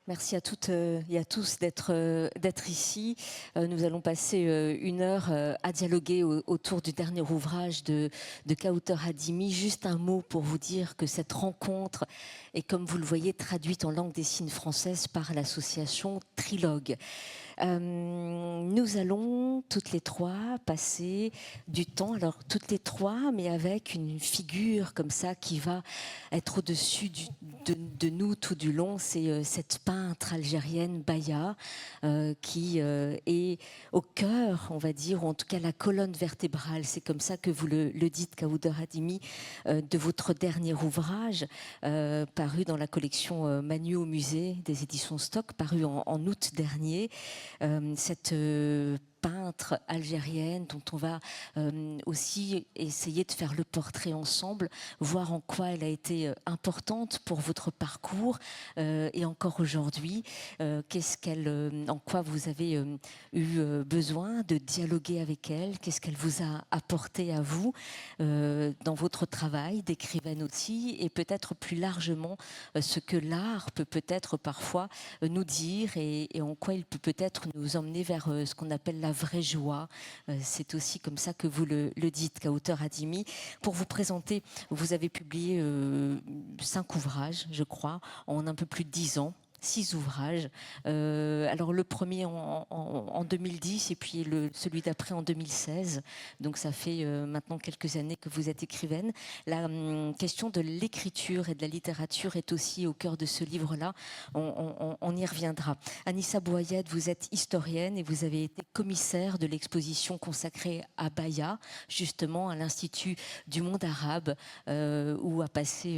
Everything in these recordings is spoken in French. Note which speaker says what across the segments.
Speaker 1: Merci à toutes et à tous d'être ici. Nous allons passer 1 heure à dialoguer autour du dernier ouvrage de Kawthar Adimi. Juste un mot pour vous dire que cette rencontre est, comme vous le voyez, traduite en langue des signes française par l'association Trilogue. Nous allons toutes les trois passer du temps, alors toutes les trois, mais avec une figure comme ça qui va être au-dessus de nous tout du long. C'est cette peintre algérienne Baya qui est au cœur, on va dire, ou en tout cas la colonne vertébrale. C'est comme ça que vous le dites, Kawthar Adimi, de votre dernier ouvrage paru dans la collection Manu au musée des éditions Stock, paru en août dernier. Cette peintre algérienne dont on va aussi essayer de faire le portrait ensemble, voir en quoi elle a été importante pour votre parcours et encore aujourd'hui, en quoi vous avez eu besoin de dialoguer avec elle, qu'est-ce qu'elle vous a apporté à vous dans votre travail d'écrivaine aussi, et peut-être plus largement ce que l'art peut peut-être parfois nous dire et en quoi il peut peut-être nous emmener vers ce qu'on appelle la vraie joie. C'est aussi comme ça que vous le dites, Kawthar Adimi. Pour vous présenter, vous avez publié 5 ouvrages, je crois, en un peu plus de 10 ans. 6 ouvrages. Alors le premier en 2010 et puis celui d'après en 2016. Donc ça fait maintenant quelques années que vous êtes écrivaine. La question de l'écriture et de la littérature est aussi au cœur de ce livre-là. On y reviendra. Anissa Bouayed, vous êtes historienne et vous avez été commissaire de l'exposition consacrée à Baya, justement à l'Institut du monde arabe, où a passé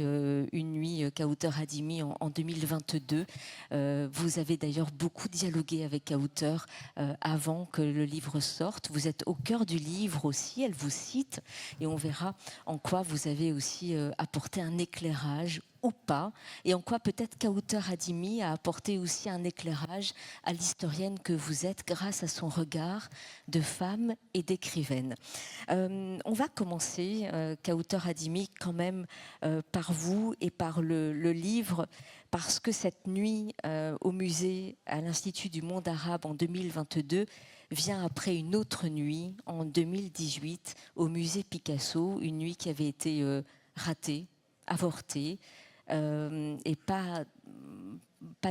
Speaker 1: une nuit Kawthar Adimi en 2022. Vous avez d'ailleurs beaucoup dialogué avec Kawthar avant que le livre sorte. Vous êtes au cœur du livre aussi, elle vous cite, et on verra en quoi vous avez aussi apporté un éclairage ou pas, et en quoi peut-être Kawthar Adimi a apporté aussi un éclairage à l'historienne que vous êtes grâce à son regard de femme et d'écrivaine. On va commencer, Kawthar Adimi, quand même par vous et par le livre, parce que cette nuit au musée, à l'Institut du monde arabe en 2022, vient après une autre nuit en 2018 au musée Picasso, une nuit qui avait été ratée, avortée, et pas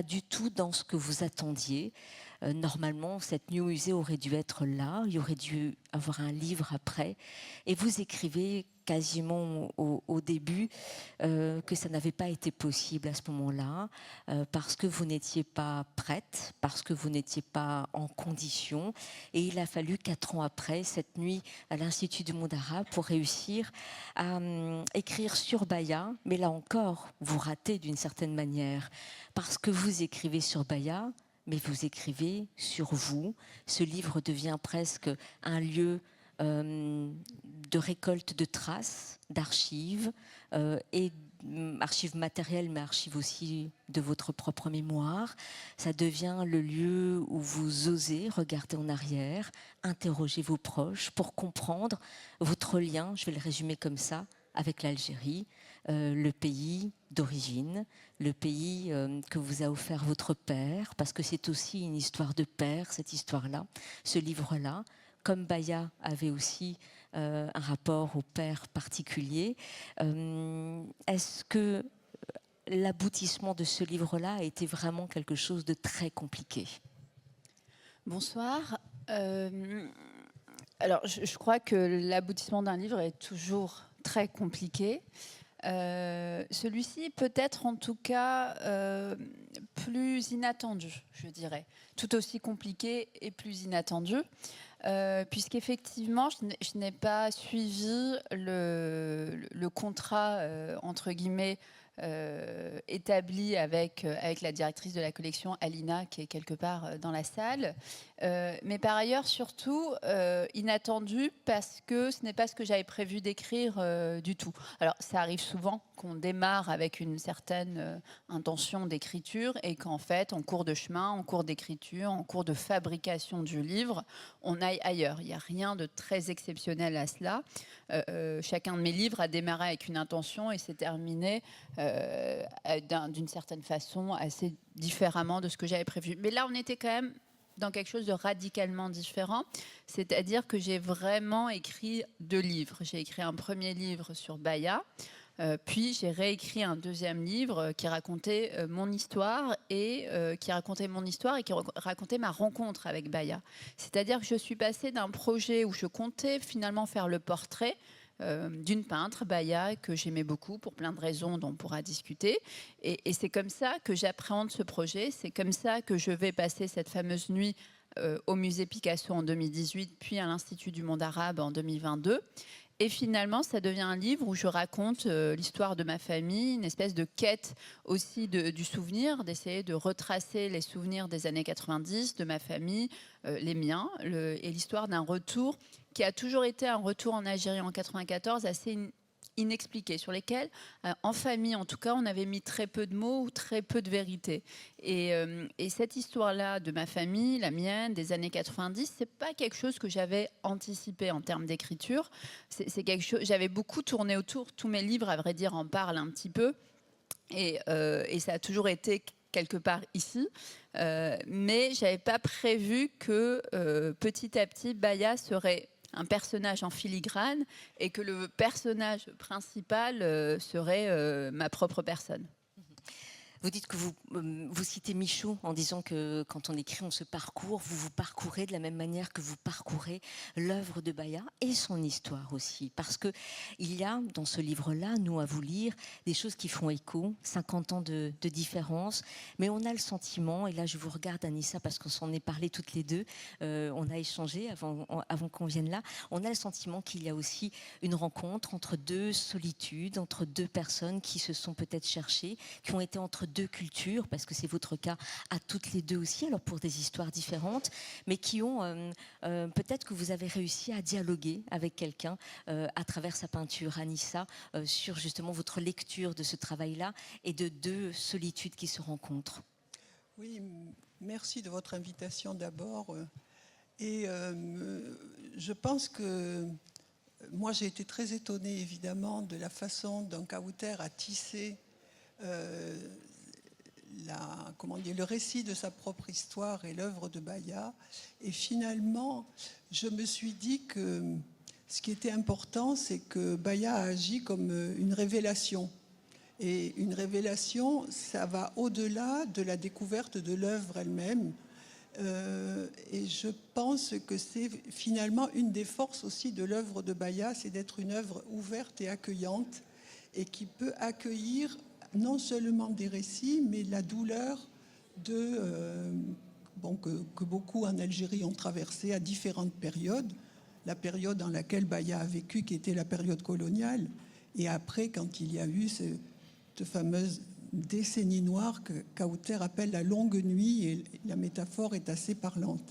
Speaker 1: du tout dans ce que vous attendiez. Normalement, cette nuit au musée aurait dû être là, il y aurait dû avoir un livre après, et vous écrivez quasiment au début que ça n'avait pas été possible à ce moment-là, parce que vous n'étiez pas prête, parce que vous n'étiez pas en condition, et il a fallu 4 ans après, cette nuit à l'Institut du monde arabe, pour réussir à écrire sur Baya, mais là encore, vous ratez d'une certaine manière, parce que vous écrivez sur Baya, mais vous écrivez sur vous. Ce livre devient presque un lieu de récolte de traces, d'archives, et archives matérielles, mais archives aussi de votre propre mémoire. Ça devient le lieu où vous osez regarder en arrière, interroger vos proches pour comprendre votre lien, je vais le résumer comme ça, avec l'Algérie, le pays d'origine, le pays que vous a offert votre père, parce que c'est aussi une histoire de père, cette histoire-là, ce livre-là, comme Baya avait aussi un rapport au père particulier. Est-ce que l'aboutissement de ce livre-là a été vraiment quelque chose de très compliqué?
Speaker 2: Bonsoir. Alors, je crois que l'aboutissement d'un livre est toujours très compliqué. Celui-ci peut être en tout cas plus inattendu, je dirais. Tout aussi compliqué et plus inattendu. Puisqu'effectivement, je n'ai pas suivi le contrat, entre guillemets, établi avec la directrice de la collection, Alina, qui est quelque part dans la salle. Mais par ailleurs, surtout, inattendu, parce que ce n'est pas ce que j'avais prévu d'écrire du tout. Alors, ça arrive souvent qu'on démarre avec une certaine intention d'écriture et qu'en fait, en cours de chemin, en cours d'écriture, en cours de fabrication du livre, on aille ailleurs. Il n'y a rien de très exceptionnel à cela. Chacun de mes livres a démarré avec une intention et s'est terminé d'une certaine façon, assez différemment de ce que j'avais prévu. Mais là, on était quand même dans quelque chose de radicalement différent, c'est-à-dire que j'ai vraiment écrit 2 livres. J'ai écrit un premier livre sur Baïa, puis j'ai réécrit un deuxième livre qui racontait mon histoire et qui racontait ma rencontre avec Baïa. C'est-à-dire que je suis passée d'un projet où je comptais finalement faire le portrait d'une peintre, Baïa, que j'aimais beaucoup pour plein de raisons dont on pourra discuter. Et c'est comme ça que j'appréhende ce projet. C'est comme ça que je vais passer cette fameuse nuit au musée Picasso en 2018, puis à l'Institut du monde arabe en 2022. Et finalement, ça devient un livre où je raconte l'histoire de ma famille, une espèce de quête aussi du souvenir, d'essayer de retracer les souvenirs des années 90, de ma famille, les miens, et l'histoire d'un retour qui a toujours été un retour en Algérie en 94 assez inexpliqué, sur lesquels, en famille en tout cas, on avait mis très peu de mots ou très peu de vérité. Et cette histoire-là de ma famille, la mienne, des années 90, c'est pas quelque chose que j'avais anticipé en termes d'écriture. C'est quelque chose, j'avais beaucoup tourné autour, tous mes livres, à vrai dire, en parlent un petit peu. Et ça a toujours été quelque part ici. Mais j'avais pas prévu que petit à petit, Baïa serait un personnage en filigrane et que le personnage principal serait ma propre personne.
Speaker 1: Vous dites que vous citez Michaud en disant que quand on écrit, on se parcourt. Vous parcourez de la même manière que vous parcourez l'œuvre de Baïa et son histoire aussi. Parce qu'il y a dans ce livre-là, nous à vous lire, des choses qui font écho, 50 ans de différence. Mais on a le sentiment, et là je vous regarde Anissa parce qu'on s'en est parlé toutes les deux, on a échangé avant qu'on vienne là, on a le sentiment qu'il y a aussi une rencontre entre 2 solitudes, entre 2 personnes qui se sont peut-être cherchées, qui ont été entre 2 cultures, parce que c'est votre cas à toutes les 2 aussi, alors pour des histoires différentes, mais qui ont, peut-être que vous avez réussi à dialoguer avec quelqu'un à travers sa peinture, Anissa, sur justement votre lecture de ce travail-là et de 2 solitudes qui se rencontrent.
Speaker 3: Oui, merci de votre invitation d'abord. Et je pense que moi j'ai été très étonnée évidemment de la façon dont Kauter a tissé le récit de sa propre histoire et l'œuvre de Baïa. Et finalement, je me suis dit que ce qui était important, c'est que Baïa a agi comme une révélation. Et une révélation, ça va au-delà de la découverte de l'œuvre elle-même. Et je pense que c'est finalement une des forces aussi de l'œuvre de Baïa, c'est d'être une œuvre ouverte et accueillante, et qui peut accueillir non seulement des récits, mais la douleur que beaucoup en Algérie ont traversé à différentes périodes. La période dans laquelle Baïa a vécu, qui était la période coloniale, et après, quand il y a eu cette fameuse décennie noire que Kauter appelle la longue nuit, et la métaphore est assez parlante.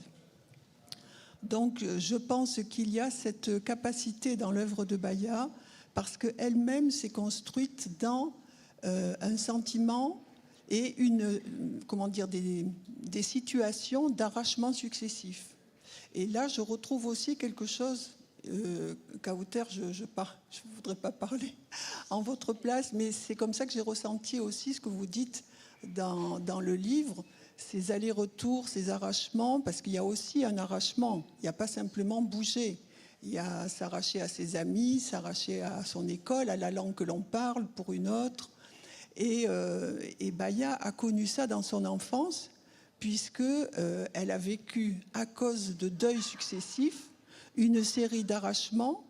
Speaker 3: Donc, je pense qu'il y a cette capacité dans l'œuvre de Baïa, parce qu'elle-même s'est construite dans un sentiment et des situations d'arrachement successifs. Et là, je retrouve aussi quelque chose, Kauter, je ne voudrais pas parler en votre place, mais c'est comme ça que j'ai ressenti aussi ce que vous dites dans le livre, ces allers-retours, ces arrachements, parce qu'il y a aussi un arrachement, il n'y a pas simplement bouger. Il y a s'arracher à ses amis, s'arracher à son école, à la langue que l'on parle pour une autre. Et Baïa a connu ça dans son enfance, puisqu'elle a vécu, à cause de deuils successifs, une série d'arrachements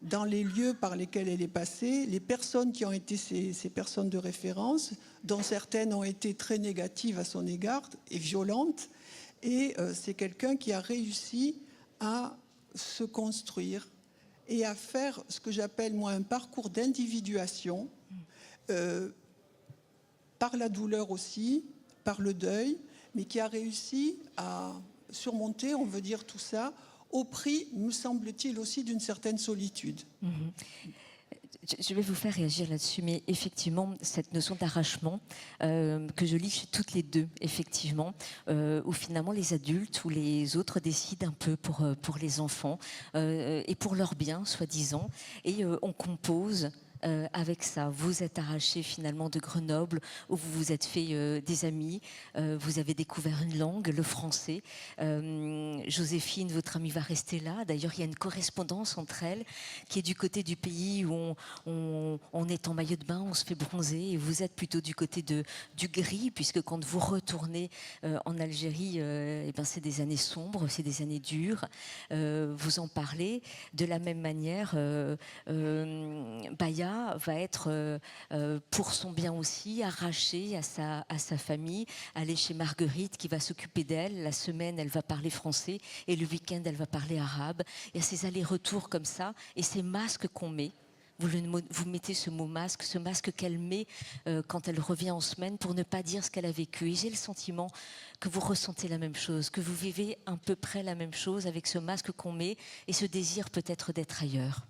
Speaker 3: dans les lieux par lesquels elle est passée, les personnes qui ont été ces personnes de référence, dont certaines ont été très négatives à son égard et violentes. Et c'est quelqu'un qui a réussi à se construire et à faire ce que j'appelle moi un parcours d'individuation, par la douleur aussi, par le deuil, mais qui a réussi à surmonter, on veut dire, tout ça au prix, me semble-t-il, aussi d'une certaine solitude.
Speaker 1: Je vais vous faire réagir là-dessus, mais effectivement, cette notion d'arrachement que je lis chez toutes les 2, effectivement, où finalement les adultes ou les autres décident un peu pour les enfants et pour leur bien, soi-disant, et on compose avec ça. Vous êtes arraché finalement de Grenoble, où vous vous êtes fait des amis, vous avez découvert une langue, le français. Joséphine, votre amie, va rester là. D'ailleurs, il y a une correspondance entre elles, qui est du côté du pays où on est en maillot de bain, on se fait bronzer, et vous êtes plutôt du côté du gris, puisque quand vous retournez en Algérie, eh ben, c'est des années sombres, c'est des années dures. Vous en parlez. De la même manière, Baya va être, pour son bien aussi, arrachée à sa famille, aller chez Marguerite qui va s'occuper d'elle. La semaine, elle va parler français, et le week-end, elle va parler arabe. Il y a ces allers-retours comme ça, et ces masques qu'on met. Vous mettez ce mot masque, ce masque qu'elle met quand elle revient en semaine pour ne pas dire ce qu'elle a vécu. Et j'ai le sentiment que vous ressentez la même chose, que vous vivez à peu près la même chose avec ce masque qu'on met et ce désir peut-être d'être ailleurs.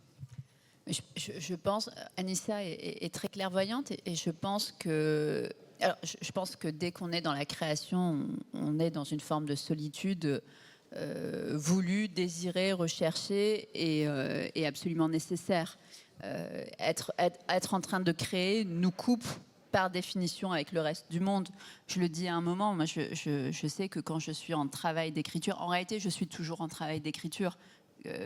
Speaker 2: Je pense, Anissa est très clairvoyante, et je pense que... Alors, je pense que dès qu'on est dans la création, on est dans une forme de solitude voulue, désirée, recherchée et absolument nécessaire. Être en train de créer nous coupe par définition avec le reste du monde. Je le dis à un moment, moi je sais que quand je suis en travail d'écriture, en réalité je suis toujours en travail d'écriture,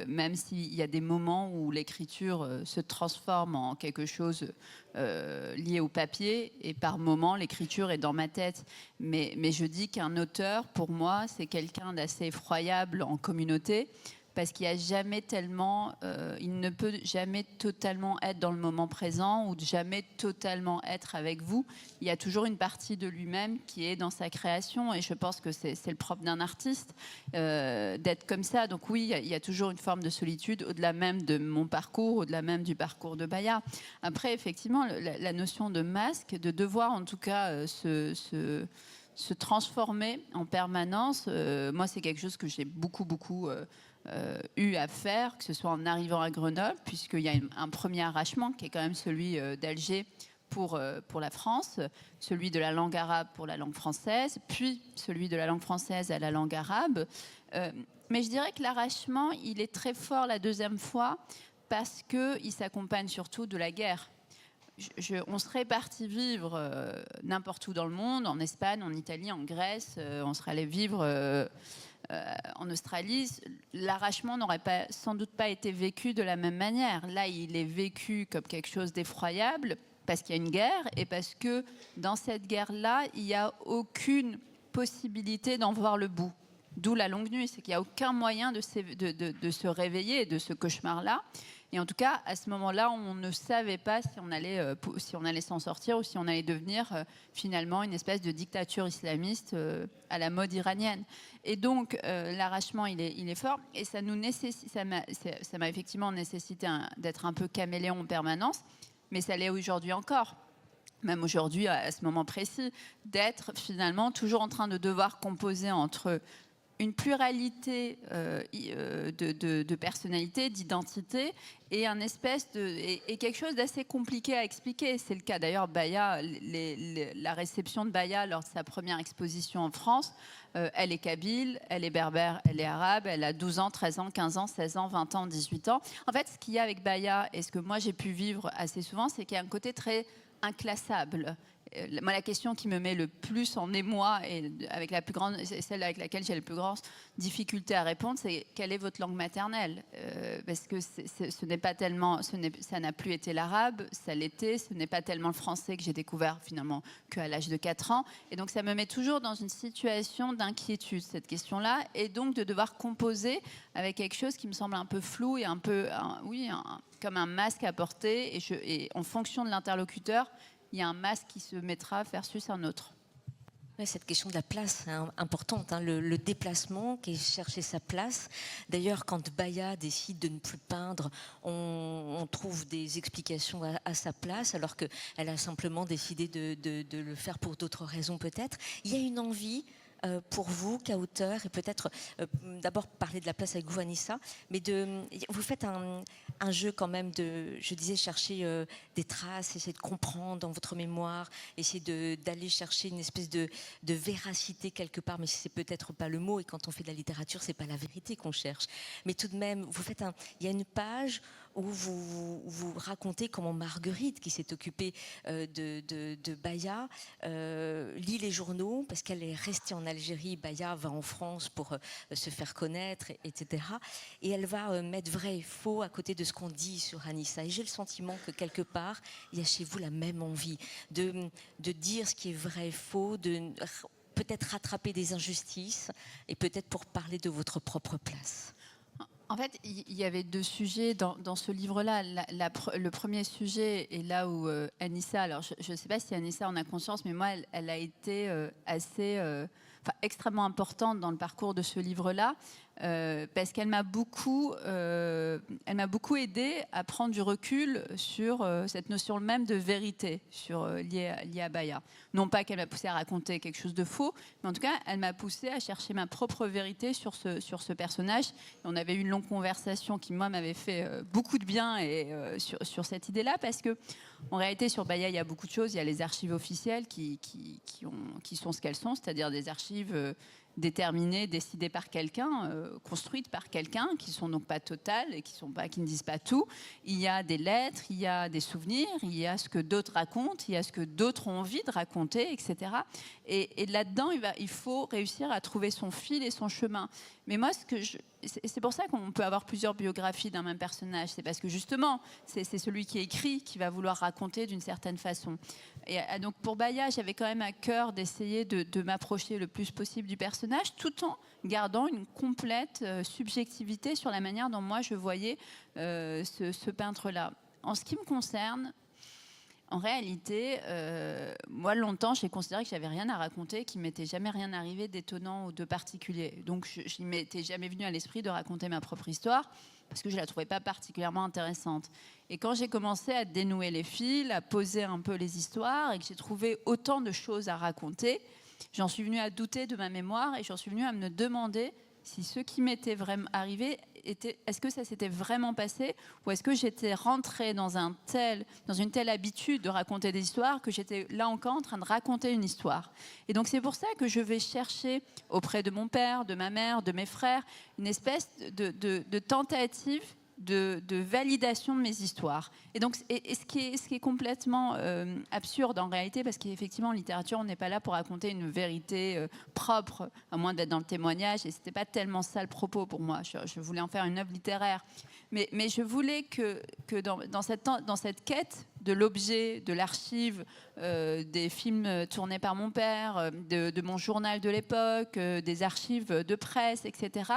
Speaker 2: même s'il y a des moments où l'écriture se transforme en quelque chose lié au papier, et par moments l'écriture est dans ma tête. Mais je dis qu'un auteur, pour moi, c'est quelqu'un d'assez effroyable en communauté, parce qu'il y a jamais tellement, il ne peut jamais totalement être dans le moment présent, ou jamais totalement être avec vous. Il y a toujours une partie de lui-même qui est dans sa création, et je pense que c'est le propre d'un artiste d'être comme ça. Donc oui, il y a toujours une forme de solitude, au-delà même de mon parcours, au-delà même du parcours de Baya. Après, effectivement, la notion de masque, de devoir en tout cas se transformer en permanence, moi c'est quelque chose que j'ai beaucoup eu à faire, que ce soit en arrivant à Grenoble, puisqu'il y a un premier arrachement qui est quand même celui d'Alger pour la France, celui de la langue arabe pour la langue française, puis celui de la langue française à la langue arabe. Mais je dirais que l'arrachement, il est très fort la deuxième fois, parce qu'il s'accompagne surtout de la guerre. On serait parti vivre n'importe où dans le monde, en Espagne, en Italie, en Grèce, on serait allé vivre en Australie, l'arrachement n'aurait sans doute pas été vécu de la même manière. Là, il est vécu comme quelque chose d'effroyable, parce qu'il y a une guerre, et parce que dans cette guerre-là, il n'y a aucune possibilité d'en voir le bout. D'où la longue nuit, c'est qu'il n'y a aucun moyen de se réveiller de ce cauchemar-là. Et en tout cas, à ce moment-là, on ne savait pas si on allait s'en sortir, ou si on allait devenir finalement une espèce de dictature islamiste à la mode iranienne. Et donc, l'arrachement, il est fort. Et ça m'a effectivement nécessité d'être un peu caméléon en permanence. Mais ça l'est aujourd'hui encore. Même aujourd'hui, à ce moment précis, d'être finalement toujours en train de devoir composer entre une pluralité de personnalités, d'identités, et un espèce et quelque chose d'assez compliqué à expliquer. C'est le cas d'ailleurs. Baya, la réception de Baya lors de sa première exposition en France, elle est kabyle, elle est berbère, elle est arabe, elle a 12 ans, 13 ans, 15 ans, 16 ans, 20 ans, 18 ans. En fait, ce qu'il y a avec Baya, et ce que moi j'ai pu vivre assez souvent, c'est qu'il y a un côté très inclassable. Moi, la question qui me met le plus en émoi, et avec celle avec laquelle j'ai la plus grande difficulté à répondre, c'est: quelle est votre langue maternelle? Parce que ce n'est pas tellement, ça n'a plus été l'arabe, ça l'était. Ce n'est pas tellement le français que j'ai découvert finalement qu'à l'âge de 4 ans. Et donc ça me met toujours dans une situation d'inquiétude, cette question-là, et donc de devoir composer avec quelque chose qui me semble un peu flou, et un peu, comme un masque à porter. Et en fonction de l'interlocuteur, il y a un masque qui se mettra versus un autre.
Speaker 1: Ouais, cette question de la place est importante, hein, le déplacement, qui est chercher sa place. D'ailleurs, quand Baya décide de ne plus peindre, on trouve des explications à sa place, alors qu'elle a simplement décidé de le faire pour d'autres raisons peut-être. Il y a une envie pour vous, qu'auteur, et peut-être d'abord parler de la place avec vous, Anissa, mais vous faites un jeu quand même je disais, chercher des traces, essayer de comprendre dans votre mémoire, essayer d'aller chercher une espèce de véracité quelque part, mais c'est peut-être pas le mot, et quand on fait de la littérature, c'est pas la vérité qu'on cherche. Mais tout de même, il y a une page où vous racontez comment Marguerite, qui s'est occupée de Baya, lit les journaux parce qu'elle est restée en Algérie. Baya va en France pour se faire connaître, etc. Et elle va mettre vrai et faux à côté de ce qu'on dit sur Anissa. Et j'ai le sentiment que quelque part, il y a chez vous la même envie de dire ce qui est vrai et faux, de peut-être rattraper des injustices et peut-être pour parler de votre propre place.
Speaker 2: En fait, il y avait deux sujets dans ce livre-là. Le premier sujet est là où Anissa, alors je ne sais pas si Anissa en a conscience, mais moi, elle a été extrêmement importante dans le parcours de ce livre-là, parce qu'elle m'a beaucoup aidée à prendre du recul sur cette notion même de vérité liée à Baya. Non pas qu'elle m'a poussée à raconter quelque chose de faux, mais en tout cas, elle m'a poussée à chercher ma propre vérité sur ce personnage. Et on avait eu une longue conversation qui, moi, m'avait fait beaucoup de bien sur cette idée-là, parce que en réalité, sur Baya, il y a beaucoup de choses. Il y a les archives officielles qui sont ce qu'elles sont, c'est-à-dire des archives déterminées, décidées par quelqu'un, construites par quelqu'un, qui sont donc pas totales et qui ne disent pas tout. Il y a des lettres, il y a des souvenirs, il y a ce que d'autres racontent, il y a ce que d'autres ont envie de raconter, etc. Et là-dedans, il faut réussir à trouver son fil et son chemin. Mais moi, c'est pour ça qu'on peut avoir plusieurs biographies d'un même personnage. C'est parce que justement, c'est celui qui écrit qui va vouloir raconter d'une certaine façon. Et donc pour Baya, j'avais quand même à cœur d'essayer de m'approcher le plus possible du personnage, tout en gardant une complète subjectivité sur la manière dont moi je voyais ce peintre-là. En ce qui me concerne, en réalité, moi, longtemps, j'ai considéré que j'avais rien à raconter, qu'il m'était jamais rien arrivé d'étonnant ou de particulier. Donc, je ne m'étais jamais venu à l'esprit de raconter ma propre histoire, parce que je la trouvais pas particulièrement intéressante. Et quand j'ai commencé à dénouer les fils, à poser un peu les histoires, et que j'ai trouvé autant de choses à raconter, j'en suis venue à douter de ma mémoire, et j'en suis venue à me demander si ce qui m'était vraiment arrivé, est-ce que ça s'était vraiment passé, ou est-ce que j'étais rentrée dans une telle habitude de raconter des histoires que j'étais là encore en train de raconter une histoire. Et donc c'est pour ça que je vais chercher auprès de mon père, de ma mère, de mes frères, une espèce de tentative de validation de mes histoires. Et donc, ce qui est complètement absurde en réalité, parce qu'effectivement, en littérature, on n'est pas là pour raconter une vérité propre, à moins d'être dans le témoignage, et c'était pas tellement ça le propos pour moi. Je voulais en faire une œuvre littéraire. Mais je voulais que dans cette quête de l'objet, de l'archive, des films tournés par mon père, de mon journal de l'époque, des archives de presse, etc.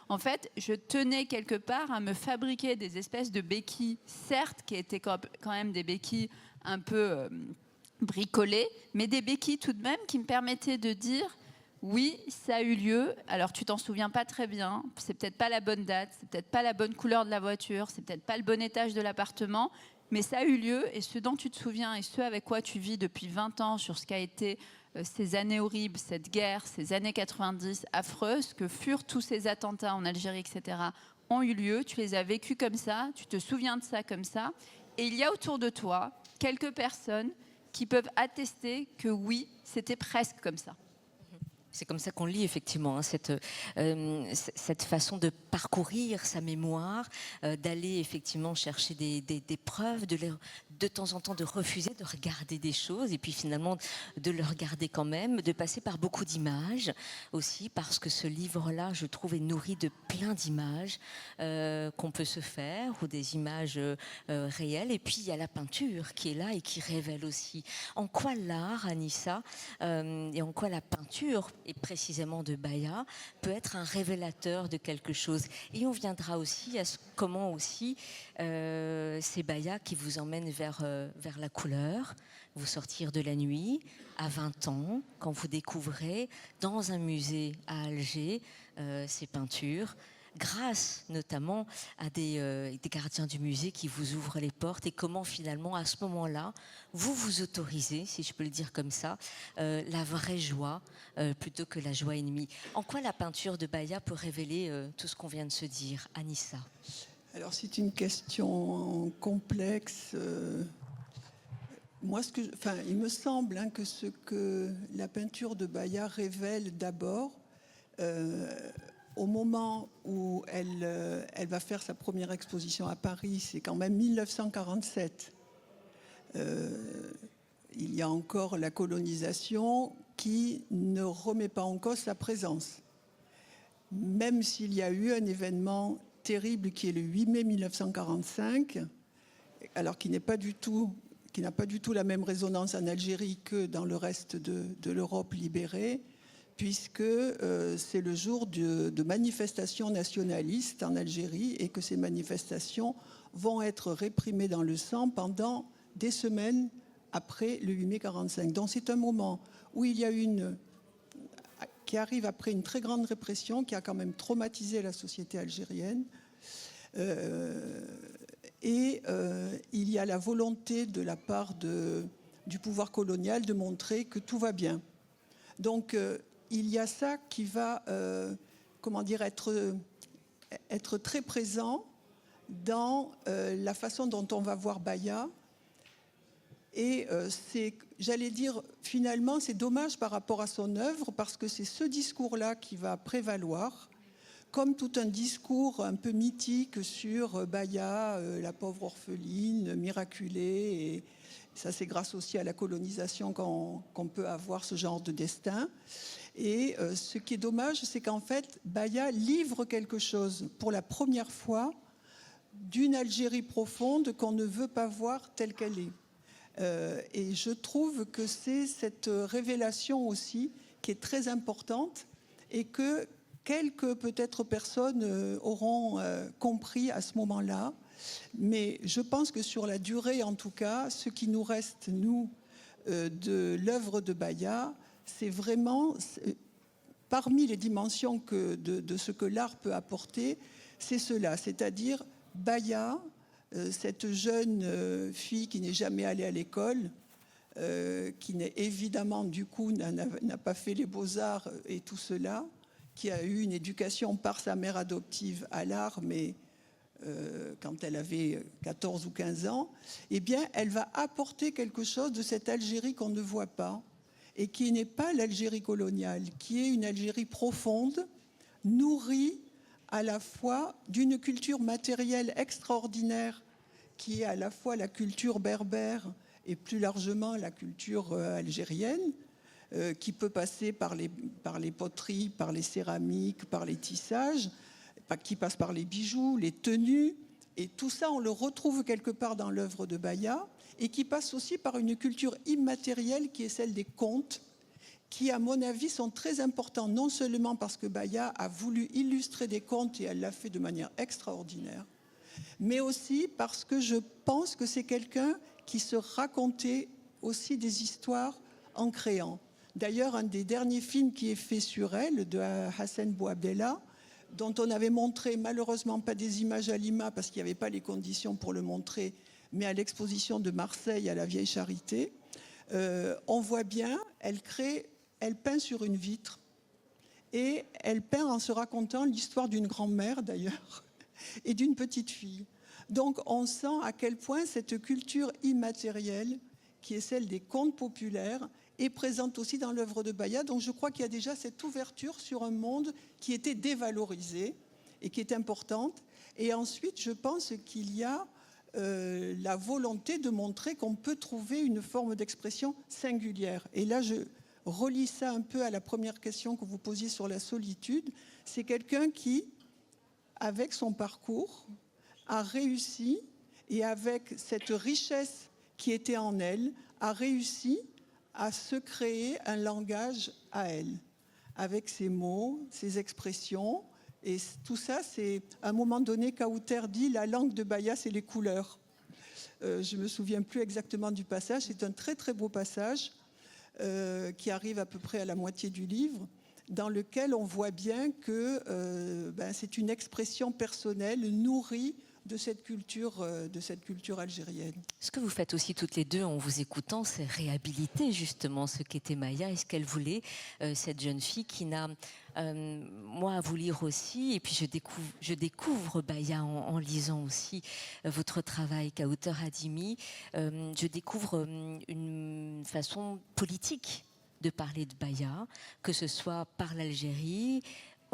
Speaker 2: En fait, je tenais quelque part à me fabriquer des espèces de béquilles, certes, qui étaient quand même des béquilles un peu bricolées, mais des béquilles tout de même qui me permettaient de dire... Oui, ça a eu lieu. Alors, tu t'en souviens pas très bien. C'est peut-être pas la bonne date, c'est peut-être pas la bonne couleur de la voiture, c'est peut-être pas le bon étage de l'appartement, mais ça a eu lieu. Et ce dont tu te souviens et ce avec quoi tu vis depuis 20 ans sur ce qu'a été ces années horribles, cette guerre, ces années 90 affreuses, que furent tous ces attentats en Algérie, etc., ont eu lieu. Tu les as vécus comme ça, tu te souviens de ça comme ça. Et il y a autour de toi quelques personnes qui peuvent attester que oui, c'était presque comme ça.
Speaker 1: C'est comme ça qu'on lit effectivement, hein, cette façon de parcourir sa mémoire, d'aller effectivement chercher des preuves, de temps en temps de refuser de regarder des choses et puis finalement de le regarder quand même, de passer par beaucoup d'images aussi, parce que ce livre-là, je trouve, est nourri de plein d'images qu'on peut se faire, ou des images réelles. Et puis il y a la peinture qui est là et qui révèle aussi. En quoi l'art, Anissa, et en quoi la peinture, et précisément de Baya, peut être un révélateur de quelque chose. Et on viendra aussi à comment aussi c'est Baya qui vous emmène vers la couleur, vous sortir de la nuit à 20 ans, quand vous découvrez dans un musée à Alger ces peintures, grâce notamment à des gardiens du musée qui vous ouvrent les portes, et comment finalement à ce moment-là vous vous autorisez, si je peux le dire comme ça, la vraie joie plutôt que la joie ennemie. En quoi la peinture de Baya peut révéler tout ce qu'on vient de se dire, Anissa?
Speaker 3: Alors c'est une question complexe. Moi, il me semble que ce que la peinture de Baya révèle d'abord, au moment où elle va faire sa première exposition à Paris, c'est quand même 1947. Il y a encore la colonisation qui ne remet pas en cause sa présence. Même s'il y a eu un événement terrible qui est le 8 mai 1945, alors qui n'a pas du tout la même résonance en Algérie que dans le reste de l'Europe libérée, puisque c'est le jour de manifestations nationalistes en Algérie et que ces manifestations vont être réprimées dans le sang pendant des semaines après le 8 mai 1945. Donc c'est un moment où il y a qui arrive après une très grande répression qui a quand même traumatisé la société algérienne. Il y a la volonté de la part du pouvoir colonial de montrer que tout va bien. Donc il y a ça qui va être très présent dans la façon dont on va voir Baya. Et j'allais dire, finalement, c'est dommage par rapport à son œuvre, parce que c'est ce discours-là qui va prévaloir, comme tout un discours un peu mythique sur Baya, la pauvre orpheline, miraculée. Et ça, c'est grâce aussi à la colonisation qu'on peut avoir ce genre de destin. Et ce qui est dommage, c'est qu'en fait, Baya livre quelque chose pour la première fois d'une Algérie profonde qu'on ne veut pas voir telle qu'elle est. Et je trouve que c'est cette révélation aussi qui est très importante et que quelques peut-être personnes auront compris à ce moment-là. Mais je pense que sur la durée, en tout cas, ce qui nous reste, nous, de l'œuvre de Baya, c'est vraiment, parmi les dimensions de ce que l'art peut apporter, c'est cela, c'est-à-dire Baya, cette jeune fille qui n'est jamais allée à l'école, qui n'est évidemment du coup n'a pas fait les beaux-arts et tout cela, qui a eu une éducation par sa mère adoptive à l'art, mais quand elle avait 14 ou 15 ans, eh bien, elle va apporter quelque chose de cette Algérie qu'on ne voit pas et qui n'est pas l'Algérie coloniale, qui est une Algérie profonde, nourrie à la fois d'une culture matérielle extraordinaire qui est à la fois la culture berbère et plus largement la culture algérienne, qui peut passer par les poteries, par les céramiques, par les tissages, qui passe par les bijoux, les tenues, et tout ça on le retrouve quelque part dans l'œuvre de Baya, et qui passe aussi par une culture immatérielle qui est celle des contes, qui, à mon avis, sont très importants, non seulement parce que Baya a voulu illustrer des contes, et elle l'a fait de manière extraordinaire, mais aussi parce que je pense que c'est quelqu'un qui se racontait aussi des histoires en créant. D'ailleurs, un des derniers films qui est fait sur elle, de Hassan Bouabdella, dont on avait montré malheureusement pas des images à Lima parce qu'il n'y avait pas les conditions pour le montrer, mais à l'exposition de Marseille à la Vieille Charité, on voit bien, elle peint sur une vitre et elle peint en se racontant l'histoire d'une grand-mère d'ailleurs et d'une petite fille. Donc on sent à quel point cette culture immatérielle, qui est celle des contes populaires, est présente aussi dans l'œuvre de Baya. Donc je crois qu'il y a déjà cette ouverture sur un monde qui était dévalorisé et qui est importante. Et ensuite, je pense qu'il y a la volonté de montrer qu'on peut trouver une forme d'expression singulière. Et là, je relie ça un peu à la première question que vous posiez sur la solitude. C'est quelqu'un qui, avec son parcours, a réussi, et avec cette richesse qui était en elle, a réussi à se créer un langage à elle, avec ses mots, ses expressions. Et tout ça, c'est, à un moment donné, Kauter dit, la langue de Baya, c'est les couleurs. Je ne me souviens plus exactement du passage. C'est un très, très beau passage qui arrive à peu près à la moitié du livre, dans lequel on voit bien que c'est une expression personnelle nourrie de cette culture algérienne.
Speaker 1: Ce que vous faites aussi toutes les deux en vous écoutant, c'est réhabiliter justement ce qu'était Maya et ce qu'elle voulait, cette jeune fille qui n'a, moi à vous lire aussi, et puis je découvre Baya en lisant aussi votre travail, Kauter Hadimi, je découvre une façon politique de parler de Baya, que ce soit par l'Algérie,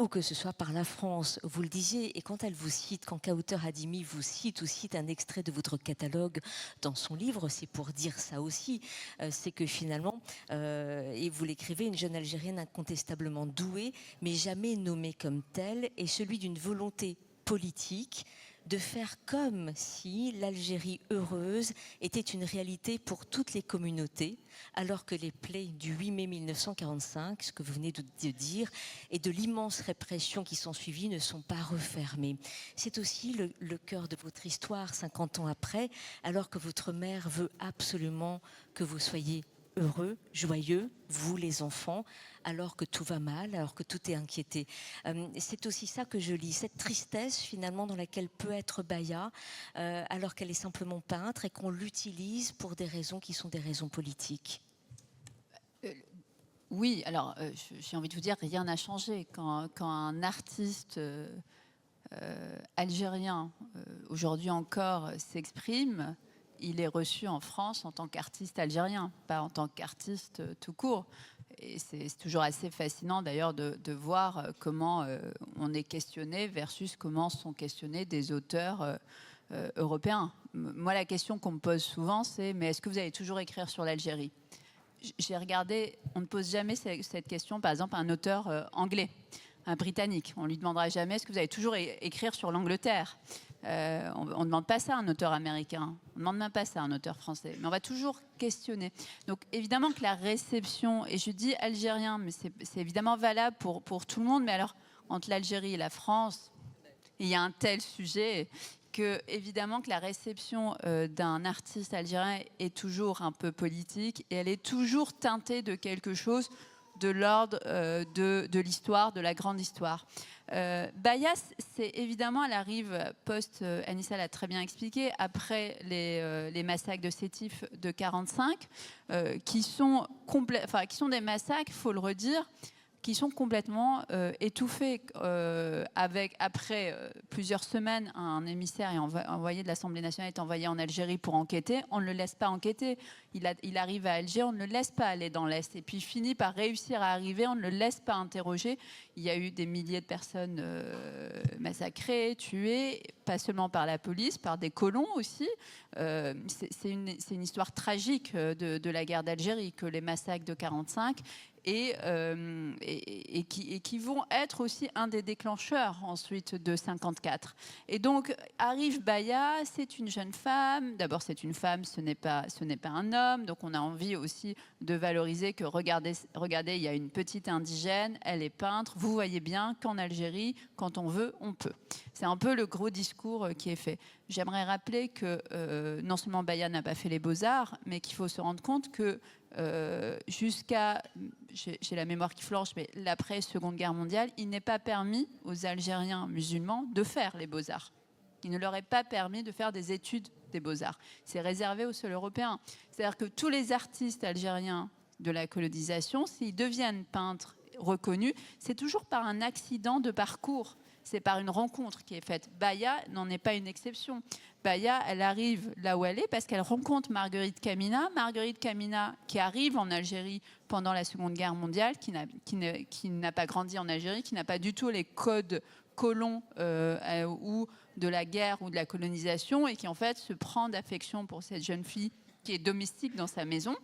Speaker 1: ou que ce soit par la France. Vous le disiez, et quand elle vous cite, quand Kawther Haddimi vous cite ou cite un extrait de votre catalogue dans son livre, c'est pour dire ça aussi. C'est que finalement, et vous l'écrivez, une jeune Algérienne incontestablement douée, mais jamais nommée comme telle, est celui d'une volonté politique de faire comme si l'Algérie heureuse était une réalité pour toutes les communautés, alors que les plaies du 8 mai 1945, ce que vous venez de dire, et de l'immense répression qui s'en suivit ne sont pas refermées. C'est aussi le cœur de votre histoire, 50 ans après, alors que votre mère veut absolument que vous soyez heureux, joyeux, vous les enfants, alors que tout va mal, alors que tout est inquiété. C'est aussi ça que je lis, cette tristesse finalement dans laquelle peut être Baya, alors qu'elle est simplement peintre et qu'on l'utilise pour des raisons qui sont des raisons politiques.
Speaker 2: Oui, alors j'ai envie de vous dire, rien n'a changé. Quand un artiste algérien, aujourd'hui encore, s'exprime, il est reçu en France en tant qu'artiste algérien, pas en tant qu'artiste tout court. Et c'est toujours assez fascinant d'ailleurs de voir comment on est questionné versus comment sont questionnés des auteurs européens. Moi, la question qu'on me pose souvent, c'est « mais est-ce que vous allez toujours écrire sur l'Algérie ?» J'ai regardé, on ne pose jamais cette question, par exemple, à un auteur anglais, un britannique. On ne lui demandera jamais « est-ce que vous allez toujours écrire sur l'Angleterre ?» On ne demande pas ça à un auteur américain, on ne demande même pas ça à un auteur français, mais on va toujours questionner. Donc évidemment que la réception, et je dis algérien, mais c'est évidemment valable pour tout le monde, mais alors entre l'Algérie et la France, il y a un tel sujet que évidemment que la réception d'un artiste algérien est toujours un peu politique et elle est toujours teintée de quelque chose de l'ordre de l'histoire, de la grande histoire. Baya, c'est évidemment, elle arrive Anissa l'a très bien expliqué, après les massacres de Sétif de 1945, qui sont des massacres, il faut le redire, qui sont complètement étouffés. Après plusieurs semaines, un émissaire envoyé de l'Assemblée nationale est envoyé en Algérie pour enquêter. On ne le laisse pas enquêter. Il arrive à Alger, on ne le laisse pas aller dans l'Est. Et puis il finit par réussir à arriver, on ne le laisse pas interroger. Il y a eu des milliers de personnes massacrées, tuées, pas seulement par la police, par des colons aussi. C'est une histoire tragique de la guerre d'Algérie, que les massacres de 1945. Et qui vont être aussi un des déclencheurs ensuite de 1954. Et donc arrive Baya, c'est une jeune femme. D'abord c'est une femme, ce n'est pas un homme. Donc on a envie aussi de valoriser que regardez, il y a une petite indigène, elle est peintre. Vous voyez bien qu'en Algérie, quand on veut, on peut. C'est un peu le gros discours qui est fait. J'aimerais rappeler que non seulement Baya n'a pas fait les beaux-arts, mais qu'il faut se rendre compte que jusqu'à, j'ai la mémoire qui flanche, mais l'après-Seconde Guerre mondiale, il n'est pas permis aux Algériens musulmans de faire les beaux-arts. Il ne leur est pas permis de faire des études des beaux-arts. C'est réservé aux seuls Européens. C'est-à-dire que tous les artistes algériens de la colonisation, s'ils deviennent peintres reconnus, c'est toujours par un accident de parcours. C'est par une rencontre qui est faite. Baya n'en est pas une exception. Baya, elle arrive là où elle est parce qu'elle rencontre Marguerite Kamina. Marguerite Kamina qui arrive en Algérie pendant la Seconde Guerre mondiale, qui n'a pas grandi en Algérie, qui n'a pas du tout les codes colons ou de la guerre ou de la colonisation et qui en fait se prend d'affection pour cette jeune fille qui est domestique dans sa maison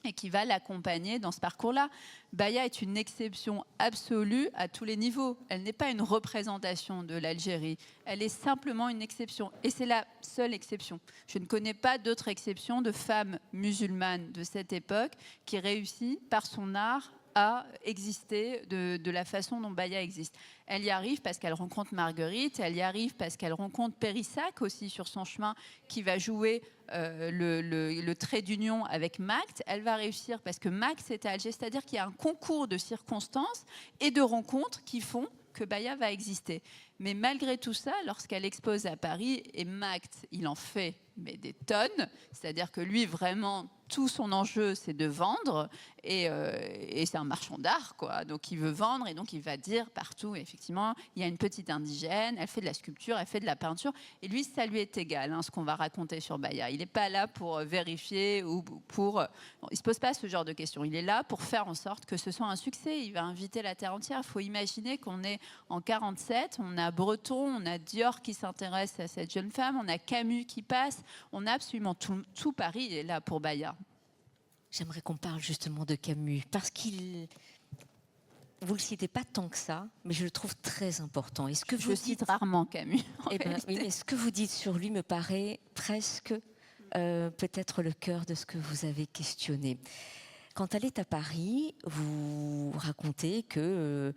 Speaker 2: et qui va l'accompagner dans ce parcours-là. Baya est une exception absolue à tous les niveaux. Elle n'est pas une représentation de l'Algérie. Elle est simplement une exception. Et c'est la seule exception. Je ne connais pas d'autre exception de femmes musulmanes de cette époque qui réussit par son art à exister de la façon dont Baya existe. Elle y arrive parce qu'elle rencontre Marguerite, elle y arrive parce qu'elle rencontre Périssac aussi sur son chemin, qui va jouer le trait d'union avec Max. Elle va réussir parce que Max est à Alger, c'est-à-dire qu'il y a un concours de circonstances et de rencontres qui font que Baya va exister. Mais malgré tout ça, lorsqu'elle expose à Paris, et Macht, il en fait mais des tonnes, c'est-à-dire que lui, vraiment, tout son enjeu, c'est de vendre, et c'est un marchand d'art, quoi. Donc il veut vendre, et donc il va dire partout, effectivement, il y a une petite indigène, elle fait de la sculpture, elle fait de la peinture, et lui, ça lui est égal, hein, ce qu'on va raconter sur Baya. Il n'est pas là pour vérifier ou pour... Non, il ne se pose pas ce genre de questions. Il est là pour faire en sorte que ce soit un succès. Il va inviter la terre entière. Il faut imaginer qu'on est en 47, on a Breton, on a Dior qui s'intéresse à cette jeune femme, on a Camus qui passe, on a absolument tout Paris est là pour Baya.
Speaker 1: J'aimerais qu'on parle justement de Camus, parce qu'il... Vous ne le citez pas tant que ça, mais je le trouve très important. Est-ce que
Speaker 2: Je cite rarement Camus.
Speaker 1: Oui, mais ce que vous dites sur lui me paraît presque peut-être le cœur de ce que vous avez questionné. Quand elle est à Paris, vous racontez que